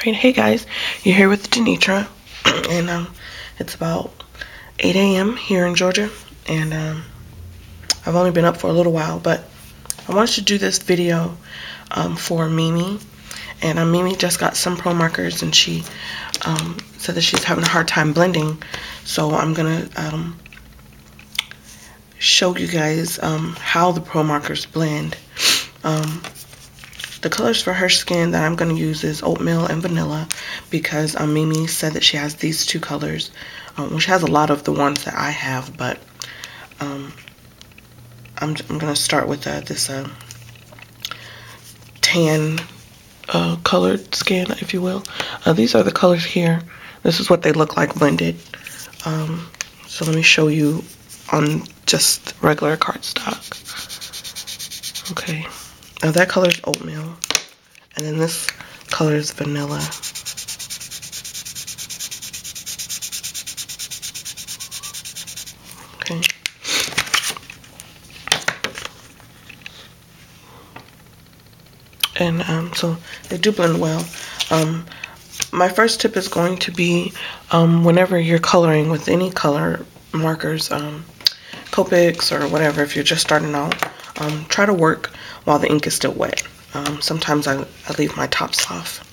Alright, hey guys, you're here with Denitra, and it's about 8 a.m. here in Georgia, and I've only been up for a little while, but I wanted to do this video for Mimi, and Mimi just got some ProMarkers, and she said that she's having a hard time blending, so I'm gonna show you guys how the ProMarkers blend. The colors for her skin that I'm going to use is oatmeal and vanilla because Mimi said that she has these two colors. Well, she has a lot of the ones that I have, but I'm going to start with this tan colored skin, if you will. These are the colors here. This is what they look like blended. So let me show you on just regular cardstock. Okay. Now that color is oatmeal, and then this color is vanilla. Okay. And so they do blend well. My first tip is going to be whenever you're coloring with any color markers, Copics or whatever, if you're just starting out, try to work while the ink is still wet. Sometimes I leave my tops off.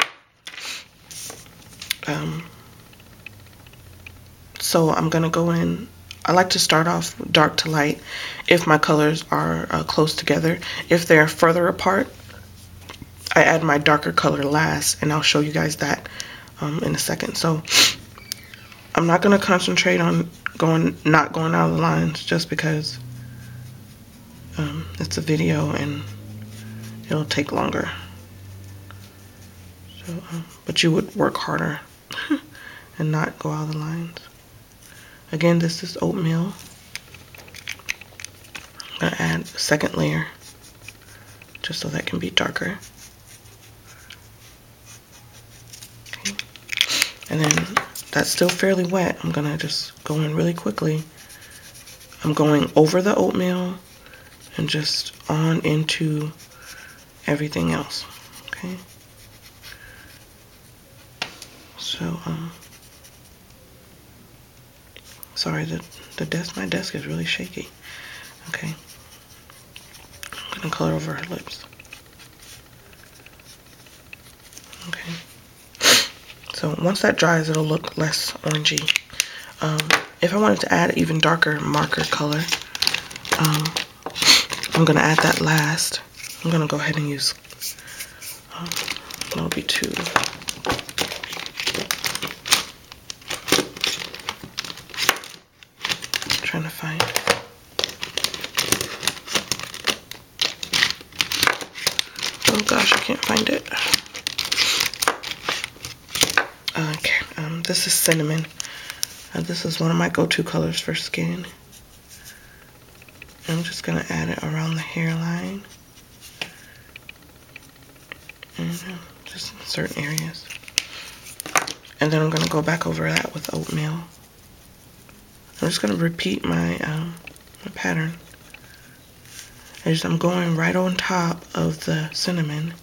So I'm going to go in. I like to start off dark to light if my colors are close together. If they're further apart, I add my darker color last, and I'll show you guys that in a second. So I'm not going to concentrate on not going out of the lines just because it's a video and it'll take longer. So, but you would work harder and not go out of the lines. Again, this is oatmeal. I'm going to add a second layer just so that can be darker. Okay. And then that's still fairly wet. I'm going to just go in really quickly. I'm going over the oatmeal and just on into everything else. Okay. So, sorry, my desk is really shaky. Okay. I'm gonna color over her lips. Okay. So once that dries, it'll look less orangey. If I wanted to add even darker marker color, I'm gonna add that last. I'm gonna go ahead and use, that'll be two. Trying to find. Oh gosh, I can't find it. Okay, this is cinnamon. This is one of my go-to colors for skin. I'm just gonna add it around the hairline and just in certain areas. And then I'm gonna go back over that with oatmeal. I'm just gonna repeat my pattern. I'm going right on top of the cinnamon.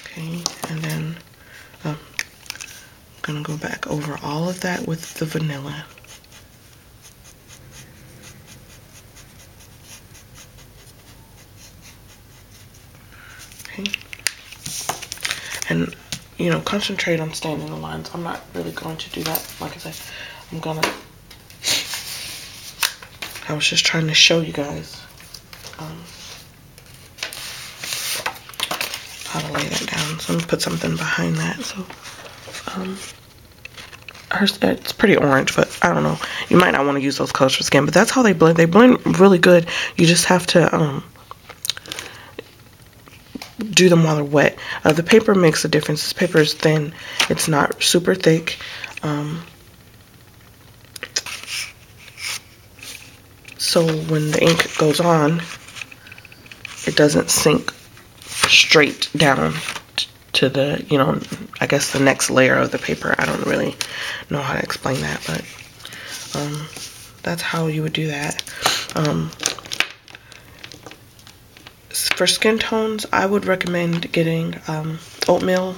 Okay, and then I'm gonna go back over all of that with the vanilla. Okay, and you know, concentrate on staying in the lines. I'm not really going to do that. Like I said, I was just trying to show you guys how to lay that down. So I'm gonna put something behind that. So it's pretty orange, but I don't know. You might not want to use those colors for skin, but that's how they blend. They blend really good. You just have to do them while they're wet. The paper makes a difference. This paper is thin. It's not super thick. So when the ink goes on, it doesn't sink straight down to the, you know, I guess the next layer of the paper. I don't really know how to explain that, but that's how you would do that. For skin tones, I would recommend getting oatmeal.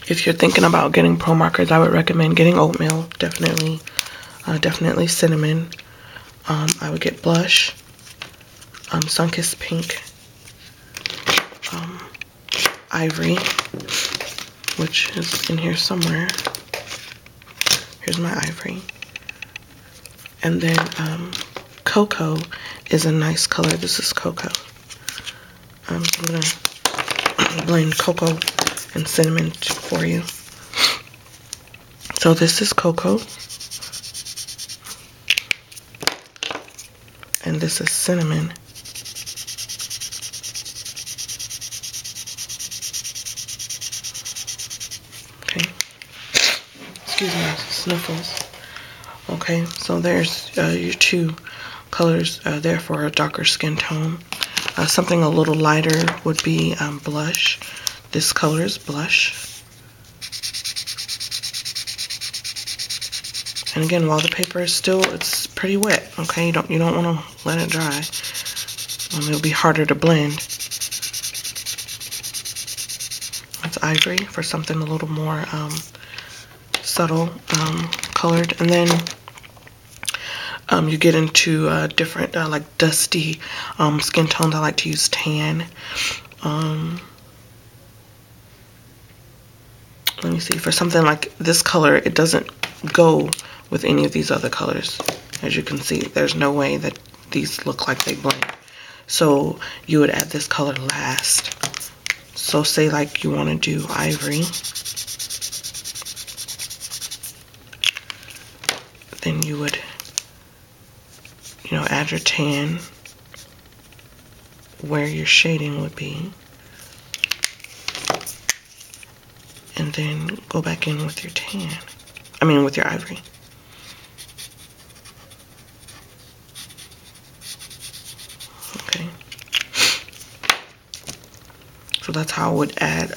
If you're thinking about getting ProMarkers, I would recommend getting oatmeal. Definitely, definitely cinnamon. I would get blush, Sunkissed Pink, Ivory, which is in here somewhere. Here's my Ivory. And then Cocoa is a nice color. This is Cocoa. I'm going to blend Cocoa and cinnamon for you. So this is Cocoa. And this is cinnamon. Okay. Excuse me, sniffles. Okay, so there's your two colors there for a darker skin tone. Something a little lighter would be blush. This color is blush. And again, while the paper is still, it's pretty wet. Okay, you don't want to let it dry. It'll be harder to blend. That's Ivory for something a little more subtle colored. And then you get into different like dusty skin tones. I like to use tan. Let me see, for something like this color, it doesn't go with any of these other colors. As you can see, there's no way that these look like they blend. So you would add this color last. So say like you want to do Ivory, then you would, add your tan where your shading would be, and then go back in with your tan. With your Ivory. Okay. So that's how I would add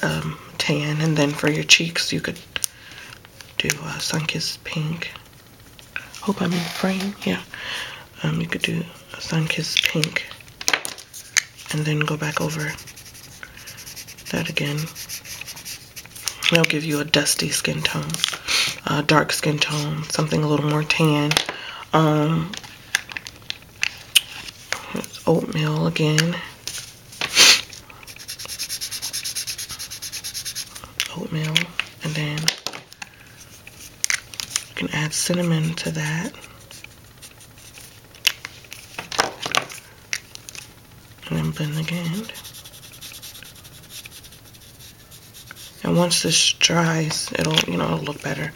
tan. And then for your cheeks, you could do Sunkissed Pink. Hope I'm in frame. Yeah. You could do a Sunkissed Pink. And then go back over that again. It'll give you a dusty skin tone. Dark skin tone, something a little more tan. Here's oatmeal again. Oatmeal, and then you can add cinnamon to that. And then blend again. And once this dries, it'll look better.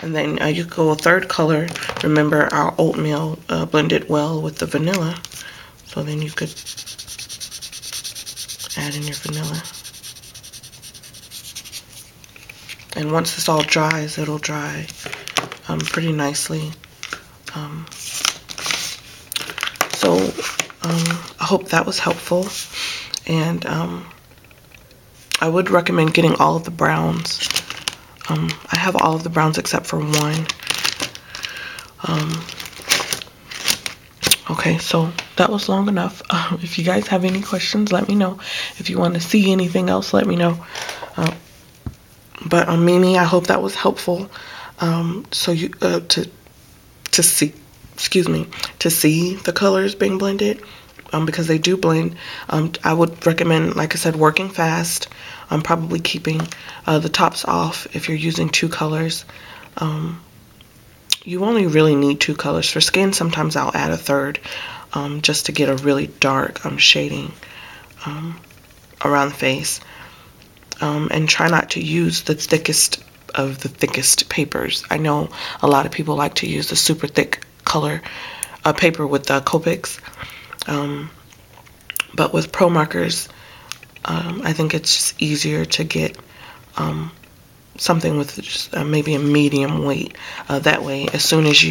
And then you go a third color. Remember, our oatmeal blended well with the vanilla. So then you could add in your vanilla. And once this all dries, it'll dry pretty nicely. So I hope that was helpful. And I would recommend getting all of the browns. I have all of the browns except for one. Okay, so that was long enough. If you guys have any questions, let me know. If you want to see anything else, let me know. But Mimi, I hope that was helpful. So you to see the colors being blended. Because they do blend. I would recommend, like I said, working fast. I'm probably keeping the tops off if you're using two colors. You only really need two colors. For skin, sometimes I'll add a third just to get a really dark shading around the face. And try not to use the thickest of the thickest papers. I know a lot of people like to use the super thick color paper with the Copics. But with ProMarkers, I think it's just easier to get something with just maybe a medium weight. That way, as soon as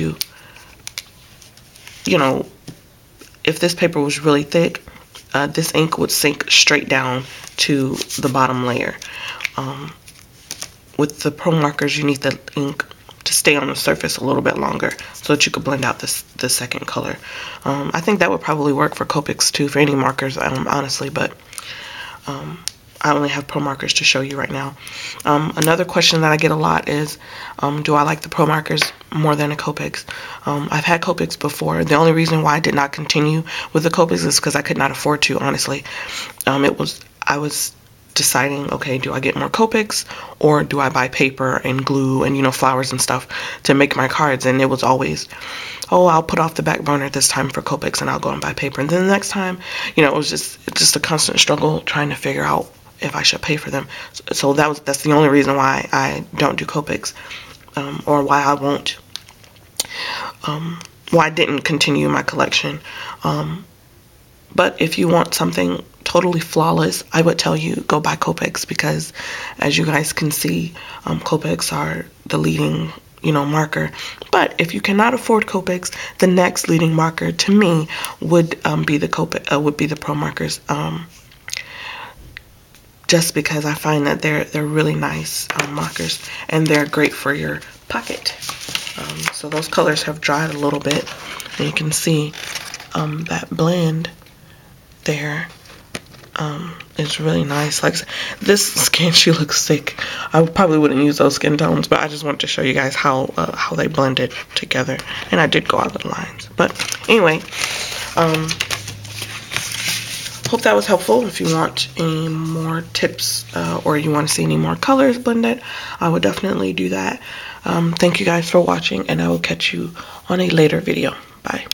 if this paper was really thick, this ink would sink straight down to the bottom layer. With the ProMarkers, you need the ink to stay on the surface a little bit longer so that you could blend out the second color. I think that would probably work for Copics too, for any markers, honestly, but I only have ProMarkers to show you right now. Another question that I get a lot is, do I like the ProMarkers more than the Copics? I've had Copics before. The only reason why I did not continue with the Copics is because I could not afford to, honestly. I was deciding, okay, do I get more Copics or do I buy paper and glue and, you know, flowers and stuff to make my cards? And it was always, oh, I'll put off the back burner this time for Copics and I'll go and buy paper. And then the next time, you know, it was just a constant struggle trying to figure out if I should pay for them. So that's the only reason why I don't do Copics, or why I won't, why I didn't continue my collection. But if you want something totally flawless, I would tell you go buy Copics, because as you guys can see, Copics are the leading, you know, marker. But if you cannot afford Copics, the next leading marker to me would be the ProMarkers. Just because I find that they're really nice markers, and they're great for your pocket. So those colors have dried a little bit, and you can see that blend there is really nice. Like this skin, she looks sick. I probably wouldn't use those skin tones, but I just wanted to show you guys how they blended together, and I did go out of the lines. But anyway, hope that was helpful. If you want any more tips or you want to see any more colors blended, I would definitely do that. Thank you guys for watching, and I will catch you on a later video. Bye.